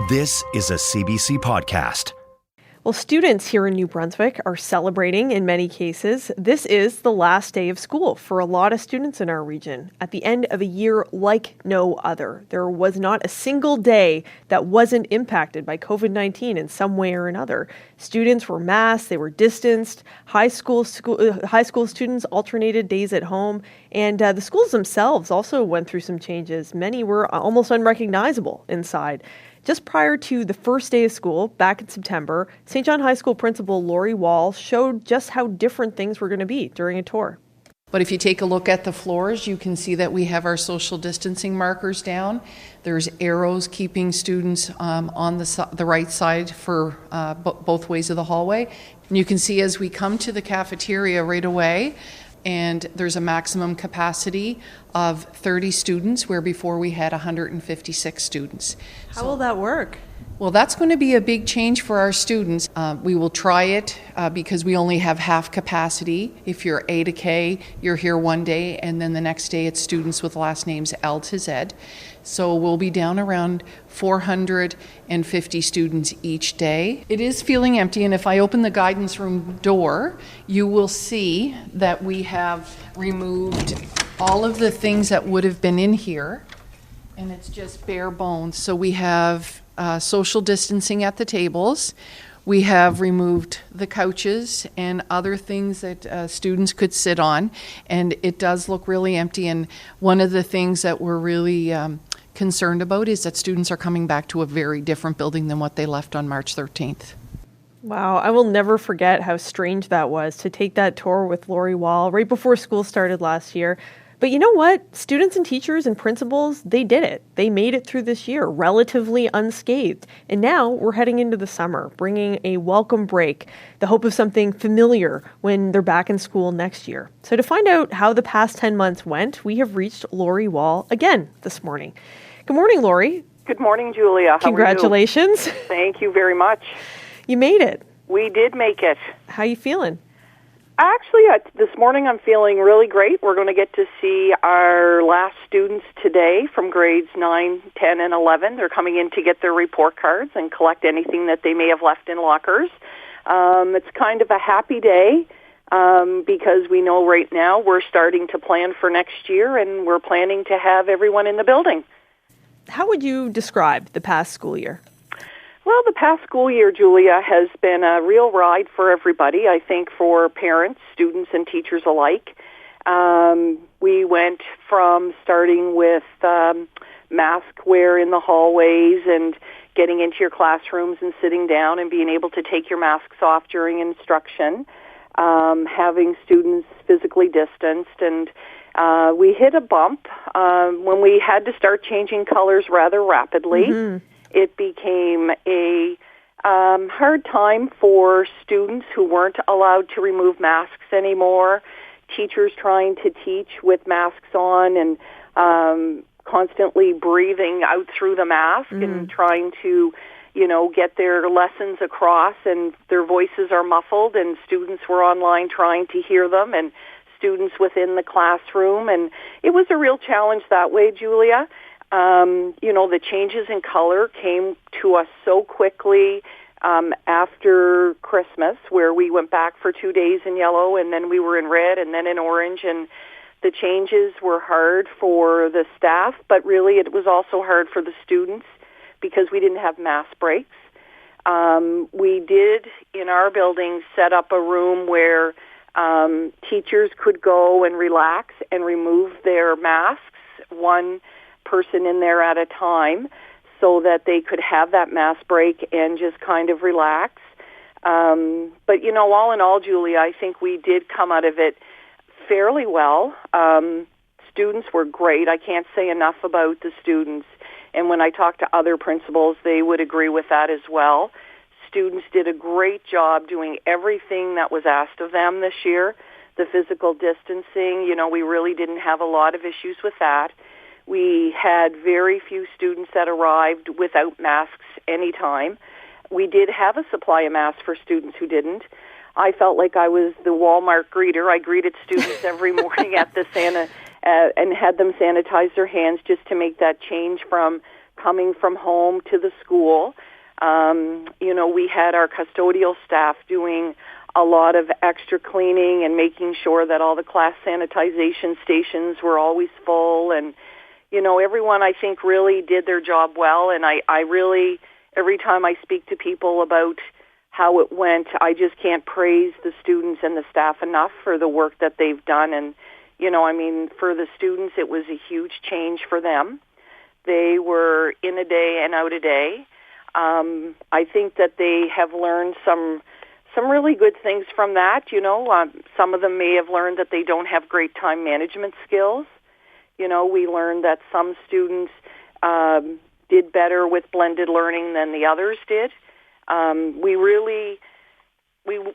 This is a CBC podcast. Well, students here in New Brunswick are celebrating in many cases. This is the last day of school for a lot of students in our region. At the end of a year like no other, there was not a single day that wasn't impacted by COVID-19 in some way or another. Students were masked, they were distanced. High school students alternated days at home, and the schools themselves also went through some changes. Many were almost unrecognizable inside. Just prior to the first day of school, back in September, St. John High School Principal Lori Wall showed just how different things were going to be during a tour. But if you take a look at the floors, you can see that we have our social distancing markers down. There's arrows keeping students on the right side for both ways of the hallway. And you can see as we come to the cafeteria right away, and there's a maximum capacity of 30 students, where before we had 156 students. How will that work? Well, that's going to be a big change for our students. We will try it because we only have half capacity. If you're A to K, you're here one day, and then the next day it's students with last names L to Z. So we'll be down around 450 students each day. It is feeling empty, and if I open the guidance room door, you will see that we have removed all of the things that would have been in here, and it's just bare bones. So we have social distancing at the tables. We have removed the couches and other things that students could sit on, and it does look really empty. And one of the things that we're really concerned about is that students are coming back to a very different building than what they left on March 13th. Wow, I will never forget how strange that was to take that tour with Lori Wall right before school started last year. But you know what? Students and teachers and principals, they did it. They made it through this year relatively unscathed. And now we're heading into the summer, bringing a welcome break, the hope of something familiar when they're back in school next year. So to find out how the past 10 months went, we have reached Lori Wall again this morning. Good morning, Lori. Good morning, Julia. How Congratulations. Are you? Thank you very much. You made it. We did make it. How you feeling? Actually, this morning I'm feeling really great. We're going to get to see our last students today from grades 9, 10, and 11. They're coming in to get their report cards and collect anything that they may have left in lockers. It's kind of a happy day because we know right now we're starting to plan for next year, and we're planning to have everyone in the building. How would you describe the past school year? Well, the past school year, Julia, has been a real ride for everybody, I think, for parents, students, and teachers alike. We went from starting with mask wear in the hallways and getting into your classrooms and sitting down and being able to take your masks off during instruction, having students physically distanced, and we hit a bump when we had to start changing colors rather rapidly. Mm-hmm. It became a hard time for students who weren't allowed to remove masks anymore, teachers trying to teach with masks on and constantly breathing out through the mask and trying to, get their lessons across, and their voices are muffled, and students were online trying to hear them, and students within the classroom, and it was a real challenge that way, Julia. The changes in color came to us so quickly after Christmas, where we went back for 2 days in yellow, and then we were in red, and then in orange, and the changes were hard for the staff, but really it was also hard for the students because we didn't have mass breaks. We did, in our building, set up a room where teachers could go and relax and remove their masks, one person in there at a time, so that they could have that mass break and just kind of relax. But, all in all, Julia, I think we did come out of it fairly well. Students were great. I can't say enough about the students. And when I talk to other principals, they would agree with that as well. Students did a great job doing everything that was asked of them this year. The physical distancing, we really didn't have a lot of issues with that. We had very few students that arrived without masks anytime. We did have a supply of masks for students who didn't. I felt like I was the Walmart greeter. I greeted students every morning at the and had them sanitize their hands just to make that change from coming from home to the school. We had our custodial staff doing a lot of extra cleaning and making sure that all the class sanitization stations were always full. And, everyone, I think, really did their job well. And I really, every time I speak to people about how it went, I just can't praise the students and the staff enough for the work that they've done. And, for the students, it was a huge change for them. They were in a day and out a day. I think that they have learned some really good things from that. Some of them may have learned that they don't have great time management skills. We learned that some students did better with blended learning than the others did.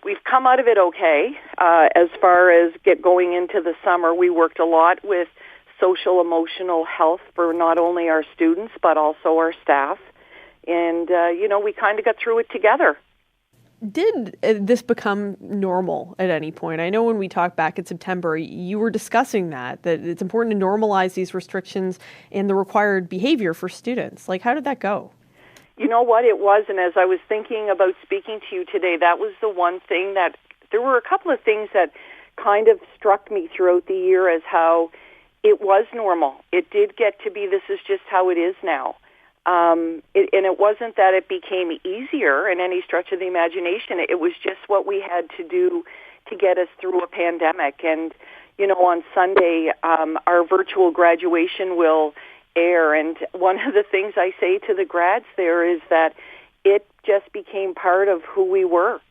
We've come out of it okay. As far as going into the summer, we worked a lot with social emotional health for not only our students but also our staff. And, we kind of got through it together. Did this become normal at any point? I know when we talked back in September, you were discussing that it's important to normalize these restrictions and the required behavior for students. Like, how did that go? You know what, it was, and as I was thinking about speaking to you today, that was the one thing that, there were a couple of things that kind of struck me throughout the year as how it was normal. It did get to be, this is just how it is now. And it wasn't that it became easier in any stretch of the imagination. It was just what we had to do to get us through a pandemic. And, on Sunday, our virtual graduation will air. And one of the things I say to the grads there is that it just became part of who we were.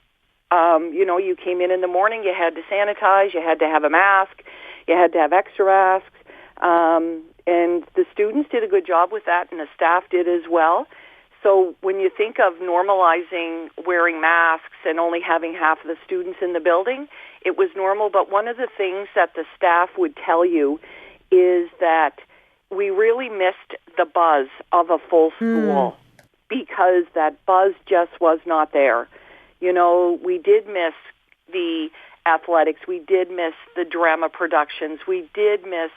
You came in the morning, you had to sanitize, you had to have a mask, you had to have extra masks. And the students did a good job with that, and the staff did as well. So when you think of normalizing wearing masks and only having half of the students in the building, it was normal. But one of the things that the staff would tell you is that we really missed the buzz of a full school because that buzz just was not there. We did miss the athletics. We did miss the drama productions. We did miss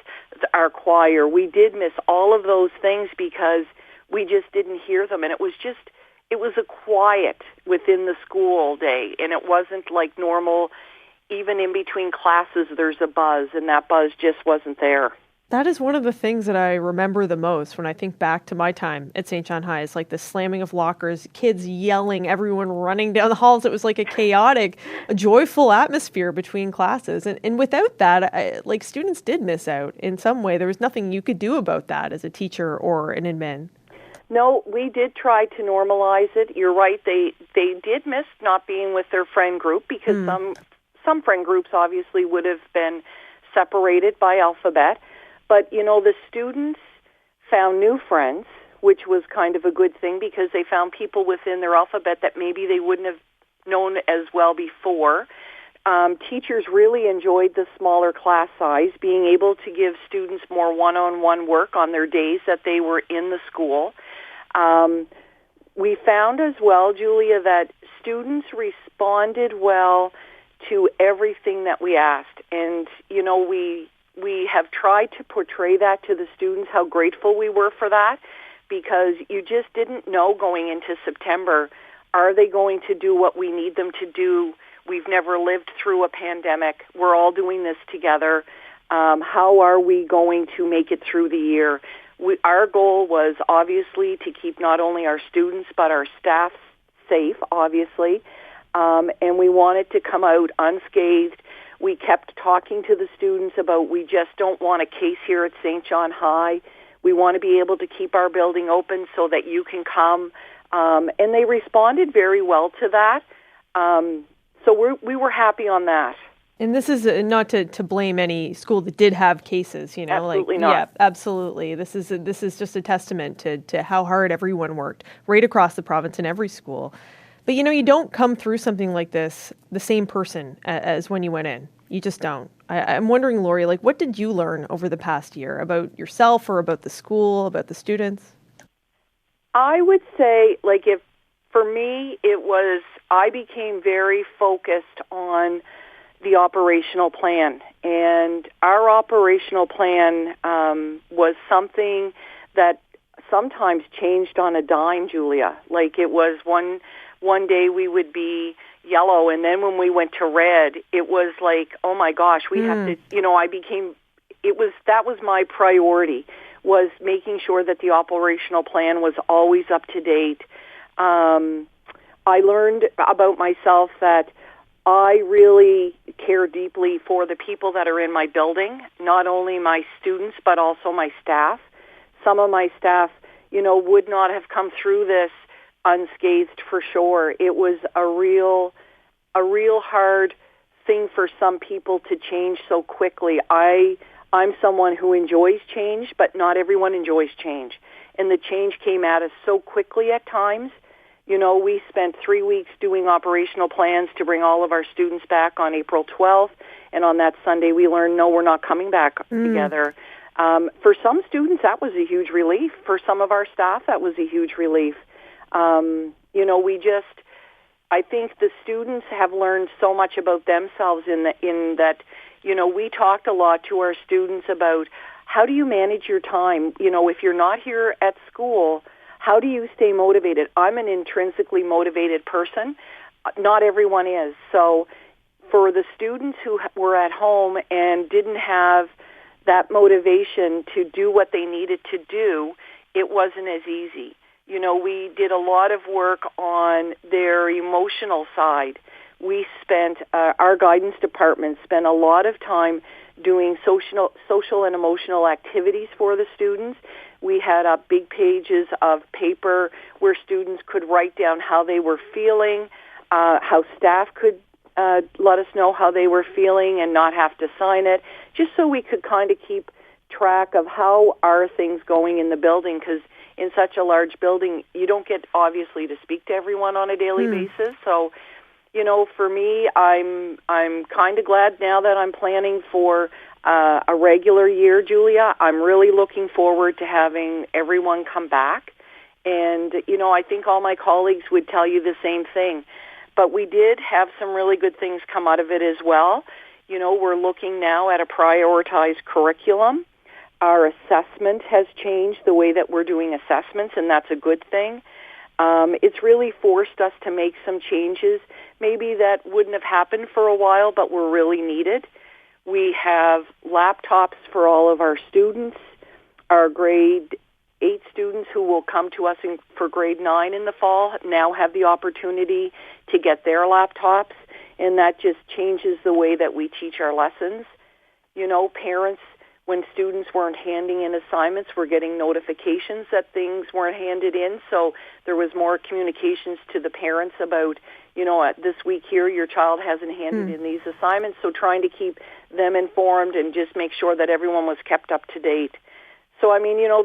our choir. We did miss all of those things because we just didn't hear them. And it was a quiet within the school day. And it wasn't like normal, even in between classes, there's a buzz, and that buzz just wasn't there. That is one of the things that I remember the most when I think back to my time at St. John High. It's like the slamming of lockers, kids yelling, everyone running down the halls. It was like a chaotic, a joyful atmosphere between classes. And without that, students did miss out in some way. There was nothing you could do about that as a teacher or an admin. No, we did try to normalize it. You're right. They did miss not being with their friend group because some friend groups obviously would have been separated by alphabet. But, the students found new friends, which was kind of a good thing because they found people within their alphabet that maybe they wouldn't have known as well before. Teachers really enjoyed the smaller class size, being able to give students more one-on-one work on their days that they were in the school. We found as well, Julia, that students responded well to everything that we asked. And, we have tried to portray that to the students, how grateful we were for that, because you just didn't know going into September, are they going to do what we need them to do? We've never lived through a pandemic. We're all doing this together. How are we going to make it through the year? Our goal was obviously to keep not only our students but our staff safe, obviously, and we wanted to come out unscathed. We kept talking to the students about we just don't want a case here at St. John High. We want to be able to keep our building open so that you can come. And they responded very well to that. So we were happy on that. And this is not to blame any school that did have cases, Absolutely not. Yeah, absolutely. This is just a testament to how hard everyone worked right across the province in every school. But, you don't come through something like this the same person as when you went in. You just don't. I'm wondering, Lori, what did you learn over the past year about yourself or about the school, about the students? I would say, if for me, I became very focused on the operational plan. And our operational plan was something that sometimes changed on a dime, Julia. Like it was one day we would be yellow, and then when we went to red, it was like, oh my gosh, we have to, that was my priority, was making sure that the operational plan was always up to date. I learned about myself that I really care deeply for the people that are in my building, not only my students, but also my staff. Some of my staff, would not have come through this unscathed for sure. It was a real hard thing for some people to change so quickly. I'm someone who enjoys change, but not everyone enjoys change. And the change came at us so quickly at times. We spent 3 weeks doing operational plans to bring all of our students back on April 12th. And on that Sunday, we learned, no, we're not coming back together. For some students, that was a huge relief. For some of our staff, that was a huge relief. I think the students have learned so much about themselves in that, we talked a lot to our students about how do you manage your time? If you're not here at school, how do you stay motivated? I'm an intrinsically motivated person. Not everyone is. So for the students who were at home and didn't have that motivation to do what they needed to do, it wasn't as easy. We did a lot of work on their emotional side. We spent, our guidance department spent a lot of time doing social and emotional activities for the students. We had up big pages of paper where students could write down how they were feeling, how staff could let us know how they were feeling and not have to sign it, just so we could kind of keep track of how are things going in the building, because in such a large building, you don't get, obviously, to speak to everyone on a daily basis. So, for me, I'm kind of glad now that I'm planning for a regular year, Julia. I'm really looking forward to having everyone come back. And, I think all my colleagues would tell you the same thing. But we did have some really good things come out of it as well. We're looking now at a prioritized curriculum. Our assessment has changed the way that we're doing assessments, and that's a good thing. It's really forced us to make some changes, maybe that wouldn't have happened for a while, but were really needed. We have laptops for all of our students. Our grade 8 students who will come to us for grade 9 in the fall now have the opportunity to get their laptops, and that just changes the way that we teach our lessons. Parents, when students weren't handing in assignments, were getting notifications that things weren't handed in, so there was more communications to the parents about, this week here your child hasn't handed in these assignments, so trying to keep them informed and just make sure that everyone was kept up to date. So,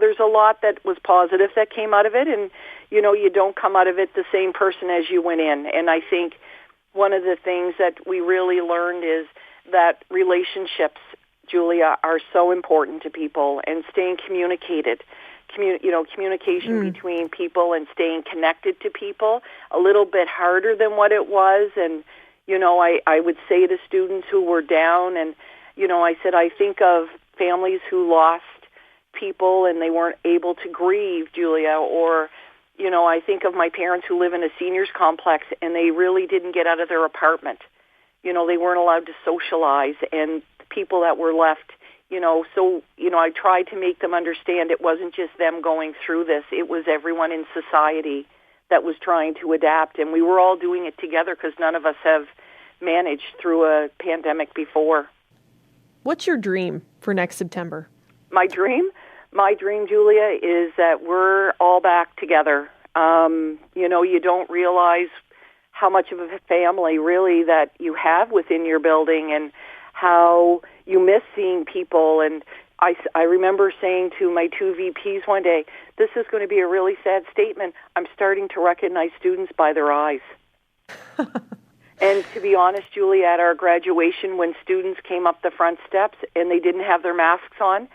there's a lot that was positive that came out of it, and, you don't come out of it the same person as you went in. And I think one of the things that we really learned is that relationships, Julia, are so important to people, and staying communication between people and staying connected to people, a little bit harder than what it was. And, I would say to students who were down, and, I said, I think of families who lost people and they weren't able to grieve, Julia, or, I think of my parents who live in a seniors complex and they really didn't get out of their apartment. They weren't allowed to socialize, and people that were left, I tried to make them understand it wasn't just them going through this. It was everyone in society that was trying to adapt, and we were all doing it together because none of us have managed through a pandemic before. What's your dream for next September? My dream, Julia, is that we're all back together. You don't realize how much of a family really that you have within your building, and how you miss seeing people. And I remember saying to my 2 VPs one day, this is going to be a really sad statement. I'm starting to recognize students by their eyes. And to be honest, Julie, at our graduation, when students came up the front steps and they didn't have their masks on,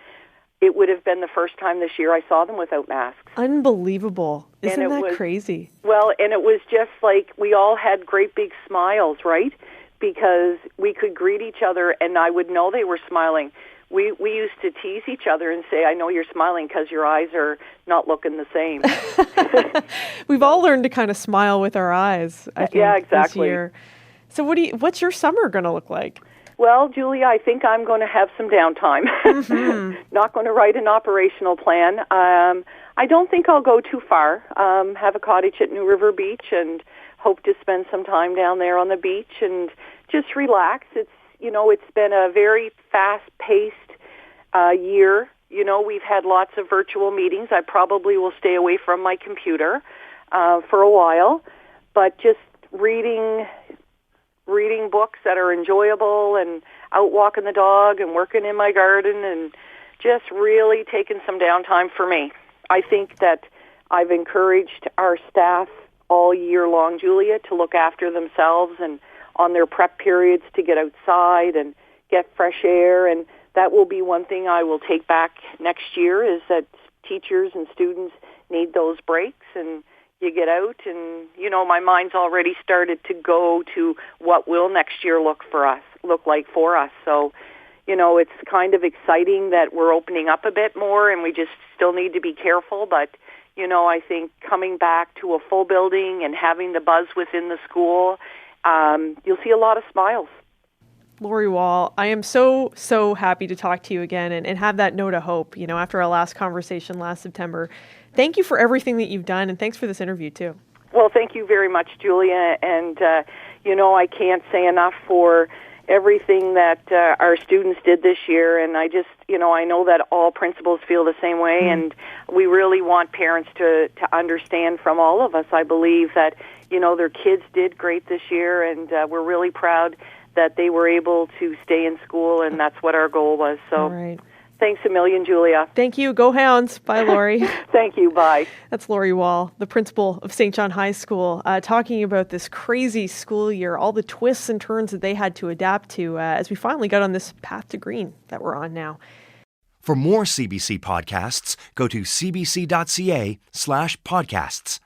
it would have been the first time this year I saw them without masks. Unbelievable. Isn't that crazy? Well, and it was just like we all had great big smiles, right? Because we could greet each other and I would know they were smiling. we used to tease each other and say, I know you're smiling because your eyes are not looking the same. We've all learned to kind of smile with our eyes, I think, yeah, exactly. this year. So what's your summer going to look like? Well, Julia, I think I'm going to have some downtime. Not going to write an operational plan. I don't think I'll go too far. Have a cottage at New River Beach and hope to spend some time down there on the beach and just relax. It's been a very fast-paced year. We've had lots of virtual meetings. I probably will stay away from my computer for a while, but just reading books that are enjoyable and out walking the dog and working in my garden and just really taking some downtime for me. I think that I've encouraged our staff all year long, Julia, to look after themselves and on their prep periods to get outside and get fresh air. And that will be one thing I will take back next year, is that teachers and students need those breaks, and you get out and, my mind's already started to go to what will next year look like for us. So, it's kind of exciting that we're opening up a bit more, and we just still need to be careful. But, I think coming back to a full building and having the buzz within the school, you'll see a lot of smiles. Lori Wall, I am so, so happy to talk to you again and have that note of hope, after our last conversation last September. Thank you for everything that you've done, and thanks for this interview, too. Well, thank you very much, Julia. And, I can't say enough for everything that our students did this year. And I just, I know that all principals feel the same way. And we really want parents to understand from all of us, I believe, that, their kids did great this year. And we're really proud that they were able to stay in school. And that's what our goal was. So. All right. Thanks a million, Julia. Thank you. Go Hounds. Bye, Lori. Thank you. Bye. That's Lori Wall, the principal of St. John High School, talking about this crazy school year, all the twists and turns that they had to adapt to as we finally got on this path to green that we're on now. For more CBC podcasts, go to cbc.ca/podcasts.